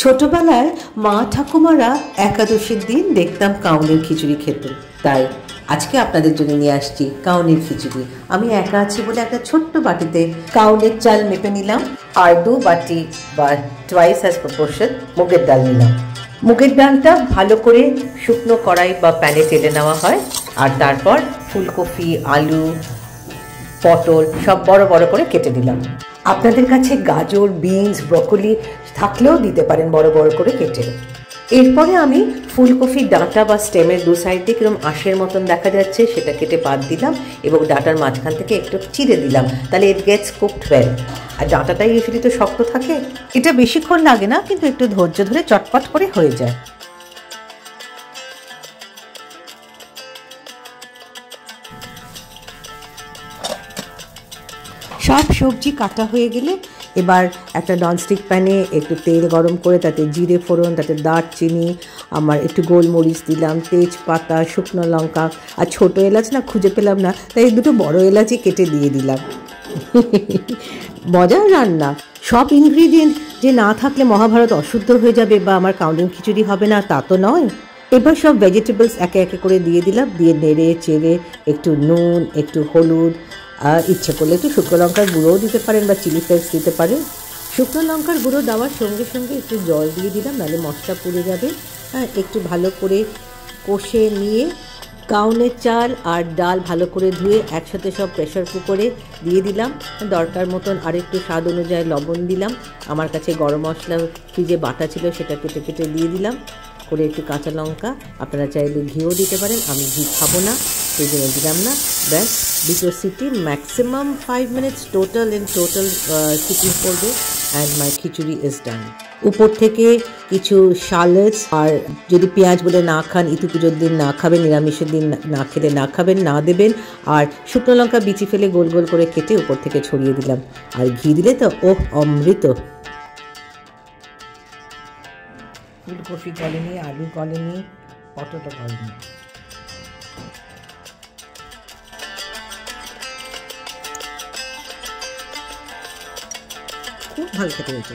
ছোটবেলায় মা ঠাকুমারা একাদশীর দিন দেখতাম কাউনের খিচুড়ি খেত, তাই আজকে আপনাদের জন্য নিয়ে আসছি কাউনের খিচুড়ি। আমি একা আছি বলে একটা ছোট্ট বাটিতে কাউনের চাল মেপে নিলাম আর 2 বাটি বা টুয়াইস অ্যাজ প্রপোর্শন মুগের ডাল নিলাম। মুগের ডালটা ভালো করে শুকনো কড়াই বা প্যানে টেলে নেওয়া হয়, আর তারপর ফুলকপি, আলু, পটল সব বড় বড় করে কেটে দিলাম। আপনাদের কাছে গাজর, বিনস, ব্রকলি থাকলেও দিতে পারেন বড় বড় করে কেটে। এরপরে আমি ফুলকপির ডাঁটা বা স্টেমের দু সাইড দিয়ে কিরকম আঁশের মতন দেখা যাচ্ছে সেটা কেটে বাদ দিলাম এবং ডাঁটার মাঝখান থেকে একটু চিড়ে দিলাম, তাহলে ইট গেটস কুকড ওয়েল। আর ডাঁটাটাই ইউজুয়ালি তো শক্ত থাকে, এটা বেশিক্ষণ লাগে না, কিন্তু একটু ধৈর্য ধরে চটপট করে হয়ে যায়। সব সবজি কাটা হয়ে গেলে এবার একটা ননস্টিক প্যানে একটু তেল গরম করে তাতে জিরে ফোড়ন, তাতে দারচিনি, আমার একটু গোলমরিচ দিলাম, তেজপাতা, শুকনো লঙ্কা আর ছোটো এলাচ না খুঁজে পেলাম না, তাই 2টো বড় এলাচই কেটে দিয়ে দিলাম। মজার রান্না। সব ইনগ্রিডিয়েন্ট যে না থাকলে মহাভারত অশুদ্ধ হয়ে যাবে বা আমার কাউনের খিচুড়ি হবে না তা তো নয়। এবার সব ভেজিটেবলস একে একে করে দিয়ে দিলাম, দিয়ে নেড়ে চেড়ে একটু নুন, একটু হলুদ, ইচ্ছে করলে একটু শুকনো লঙ্কার গুঁড়োও দিতে পারেন বা চিলি ফ্লেক্স দিতে পারেন। শুকনো লঙ্কার গুঁড়ো দেওয়ার সঙ্গে সঙ্গে একটু জল দিয়ে দিলাম, নাহলে মশলা পুড়ে যাবে। একটু ভালো করে কষে নিয়ে কাউনের চাল আর ডাল ভালো করে ধুয়ে একসাথে সব প্রেশার কুকারে দিয়ে দিলাম। দরকার মতন আর একটু স্বাদ অনুযায়ী লবণ দিলাম। আমার কাছে গরম মশলা ফ্রিজে বাটা ছিল, সেটা কেটে কেটে দিয়ে দিলাম, করে একটু কাঁচা লঙ্কা, আপনারা চাইলে ঘিও দিতে পারেন, আমি ঘি খাবো না সেই জন্য দিলাম না। ব্যাস 2 সিটি, ম্যাক্সিমাম 5 মিনিটস টোটাল সিটি করবে and my khichdi is done. উপর থেকে কিছু শালটস, আর যদি পেঁয়াজ বলে না খান, ইতু পুজোর দিন না খাবেন, নিরামিষের দিন না খেলে না খাবেন, না দেবেন। আর শুকনো লঙ্কা বিচি ফেলে গোল গোল করে কেটে উপর থেকে ছড়িয়ে দিলাম, আর ঘি দিলে তো ওহ অমৃত। ফুলকপি গলেনি, আলু গলেনি, পটলও গলেনি। খুব ভালো খেতে হয়েছে।